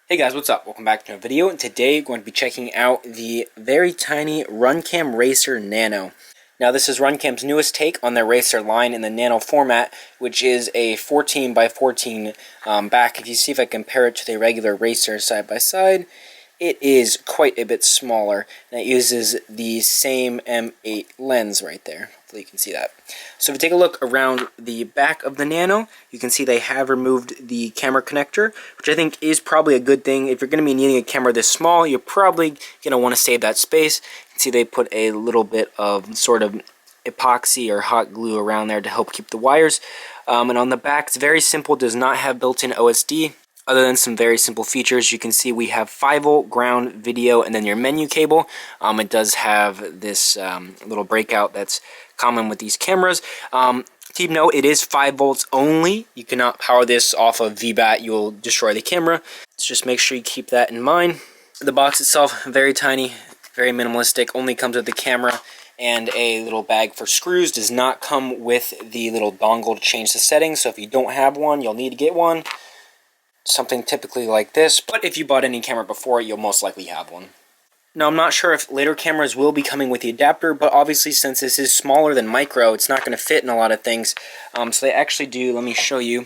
Hey guys, what's up? Welcome back to a video, and today we're going to be checking out the very tiny RunCam Racer Nano. Now this is RunCam's newest take on their Racer line in the Nano format, which is a 14 by 14 back. If you see if I compare it to the regular Racer side by side, it is quite a bit smaller, and it uses the same M8 lens right there. Hopefully you can see that. So if you take a look around the back of the Nano, you can see they have removed the camera connector, which I think is probably a good thing. If you're going to be needing a camera this small, you're probably going to want to save that space. You can see they put a little bit of sort of epoxy or hot glue around there to help keep the wires. And on the back, it's very simple, does not have built-in OSD. Other than some very simple features, you can see we have 5-volt ground, video, and then your menu cable. It does have this little breakout that's common with these cameras. Keep note, it is 5 volts only. You cannot power this off of VBAT, you'll destroy the camera. So just make sure you keep that in mind. The box itself, very tiny, very minimalistic, only comes with the camera and a little bag for screws. Does not come with the little dongle to change the settings, so if you don't have one, you'll need to get one. Something typically like this, but if you bought any camera before, you'll most likely have one. Now, I'm not sure if later cameras will be coming with the adapter, but obviously since this is smaller than micro, it's not going to fit in a lot of things. So they actually do, let me show you,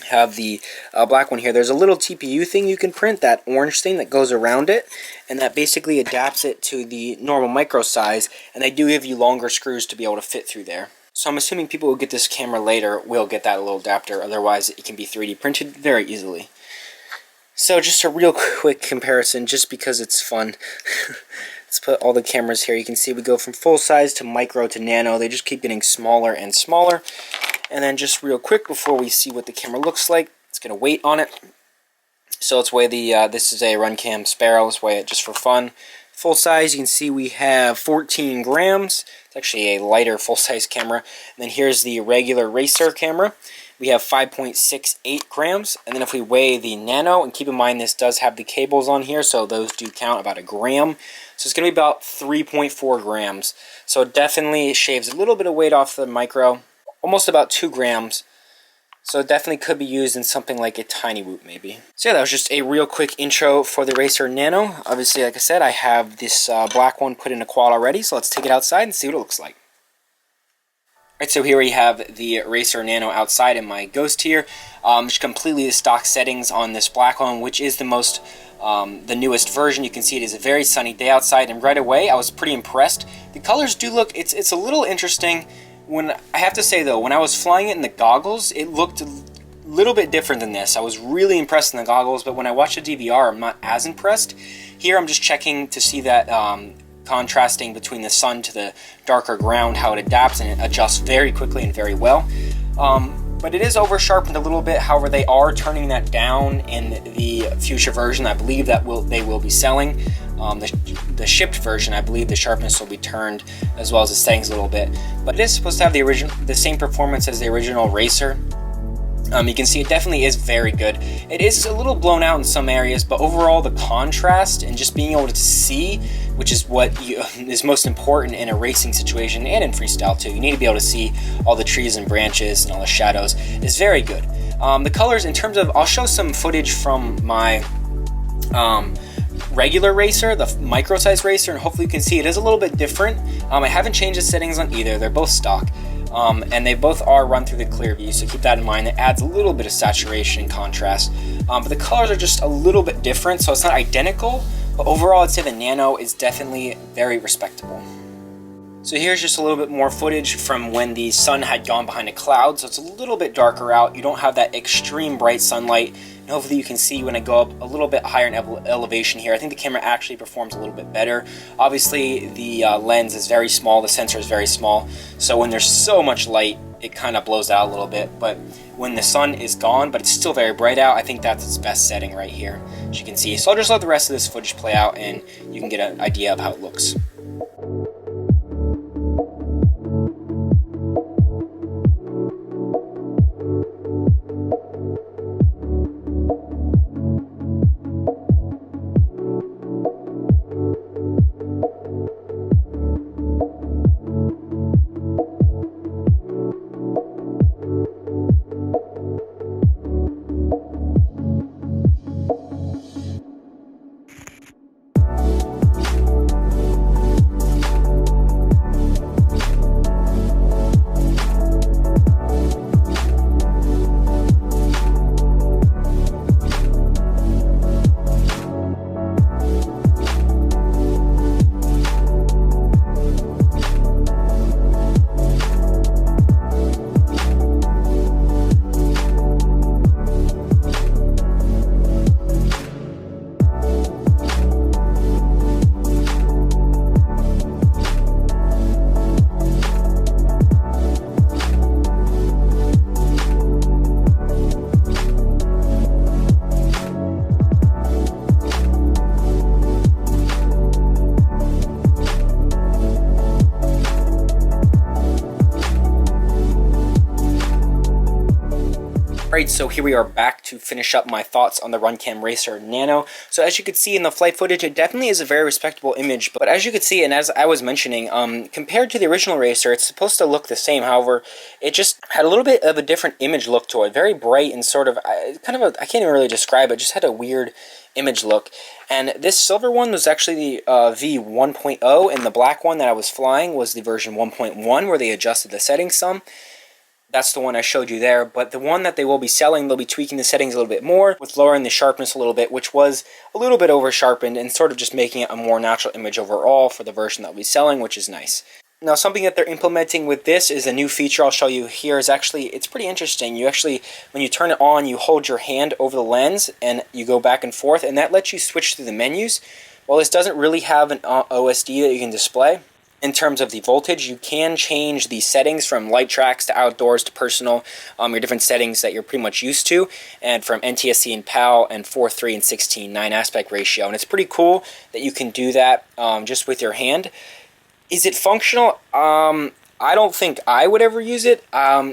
have the black one here. There's a little TPU thing you can print, that orange thing that goes around it, and that basically adapts it to the normal micro size, and they do give you longer screws to be able to fit through there. So I'm assuming people who get this camera later will get that little adapter, otherwise it can be 3D printed very easily. So just a real quick comparison, just because it's fun. Let's put all the cameras here. You can see we go from full size to micro to nano. They just keep getting smaller and smaller. And then just real quick before we see what the camera looks like, let's get a weight on it. So let's weigh the, this is a RunCam Sparrow, let's weigh it just for fun. Full size, you can see we have 14 grams. It's actually a lighter full-size camera. And then here's the regular Racer camera. We have 5.68 grams. And then if we weigh the Nano, and keep in mind this does have the cables on here, so those do count about a gram. So it's going to be about 3.4 grams. So it definitely shaves a little bit of weight off the micro, almost about 2 grams. So it definitely could be used in something like a tiny whoop maybe. So yeah, that was just a real quick intro for the Racer Nano. Obviously, like I said, I have this black one put in a quad already, so let's take it outside and see what it looks like. Alright, so here we have the Racer Nano outside in my Ghost here. Just completely the stock settings on this black one, which is the newest version. You can see it is a very sunny day outside, and right away I was pretty impressed. The colors do look, it's a little interesting. When I have to say though, when I was flying it in the goggles, it looked a little bit different than this. I was really impressed in the goggles, but when I watch the DVR, I'm not as impressed. Here I'm just checking to see that contrasting between the sun to the darker ground, how it adapts, and it adjusts very quickly and very well. But it is over sharpened a little bit. However, they are turning that down in the future version. I believe that they will be selling. The shipped version, I believe the sharpness will be turned as well as the settings a little bit. But it is supposed to have the same performance as the original Racer. You can see it definitely is very good. It is a little blown out in some areas, but overall the contrast and just being able to see, which is what is most important in a racing situation and in freestyle too. You need to be able to see all the trees and branches and all the shadows. Is very good. The colors, in terms of, I'll show some footage from my regular Racer, the micro size Racer, and hopefully you can see it is a little bit different. I haven't changed the settings on either. They're both stock. And they both are run through the clear view, so keep that in mind. It adds a little bit of saturation and contrast, but the colors are just a little bit different, so it's not identical, but overall I'd say the Nano is definitely very respectable. So here's just a little bit more footage from when the sun had gone behind a cloud, so it's a little bit darker out. You don't have that extreme bright sunlight, and hopefully you can see when I go up a little bit higher in elevation here. I think the camera actually performs a little bit better. Obviously the lens is very small, the sensor is very small, so when there's so much light it kind of blows out a little bit, but when the sun is gone but it's still very bright out, I think that's its best setting right here, as you can see. So I'll just let the rest of this footage play out and you can get an idea of how it looks. so here we are back to finish up my thoughts on the RunCam Racer Nano. So as you could see in the flight footage, it definitely is a very respectable image, but as you could see, and as I was mentioning, compared to the original Racer, it's supposed to look the same. However, it just had a little bit of a different image look to it, very bright and sort of, I can't even really describe it, just had a weird image look. And this silver one was actually the V1.0, and the black one that I was flying was the version 1.1, where they adjusted the settings some. That's the one I showed you there, but the one that they will be selling, they'll be tweaking the settings a little bit more, with lowering the sharpness a little bit, which was a little bit over sharpened, and sort of just making it a more natural image overall for the version that we'll be selling, which is nice. Now, something that they're implementing with this is a new feature I'll show you here. Is actually, it's pretty interesting. You actually, when you turn it on, you hold your hand over the lens and you go back and forth, and that lets you switch through the menus. While this doesn't really have an OSD that you can display, in terms of the voltage, you can change the settings from light tracks to outdoors to personal, your different settings that you're pretty much used to, and from NTSC and PAL and 4:3 and 16:9 aspect ratio. And it's pretty cool that you can do that just with your hand. Is it functional? I don't think I would ever use it.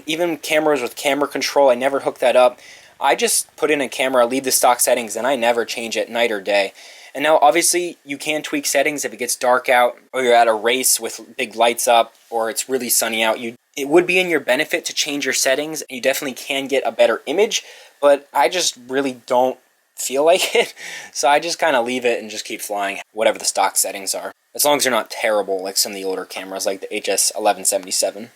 Even cameras with camera control, I never hook that up. I just put in a camera, leave the stock settings, and I never change it night or day. And now, obviously, you can tweak settings if it gets dark out, or you're at a race with big lights up, or it's really sunny out. It would be in your benefit to change your settings, and you definitely can get a better image, but I just really don't feel like it. So I just kind of leave it and just keep flying whatever the stock settings are, as long as they're not terrible like some of the older cameras like the HS1177.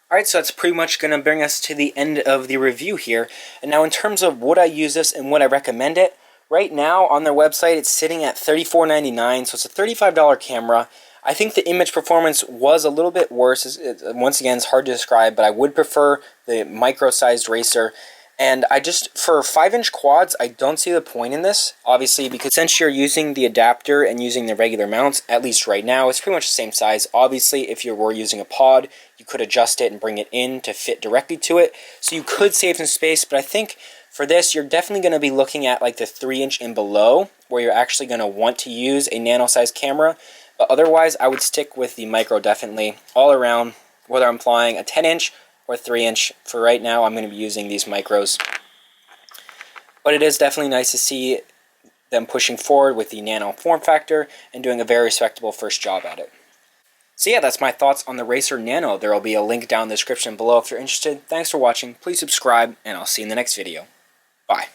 Alright, so that's pretty much going to bring us to the end of the review here. And now in terms of would I use this and would I recommend it, right now on their website it's sitting at $34.99, so it's a $35 camera. I think the image performance was a little bit worse. Once again, it's hard to describe, but I would prefer the micro-sized Racer. And for 5-inch quads, I don't see the point in this, obviously, because since you're using the adapter and using the regular mounts, at least right now, it's pretty much the same size. Obviously, if you were using a pod, you could adjust it and bring it in to fit directly to it. So you could save some space, but I think for this, you're definitely going to be looking at like the 3-inch and below, where you're actually going to want to use a nano-sized camera. But otherwise, I would stick with the micro definitely all around, whether I'm flying a 10-inch or 3-inch. For right now, I'm going to be using these micros. But it is definitely nice to see them pushing forward with the Nano form factor and doing a very respectable first job at it. So yeah, that's my thoughts on the Racer Nano. There will be a link down in the description below if you're interested. Thanks for watching. Please subscribe, and I'll see you in the next video. Bye.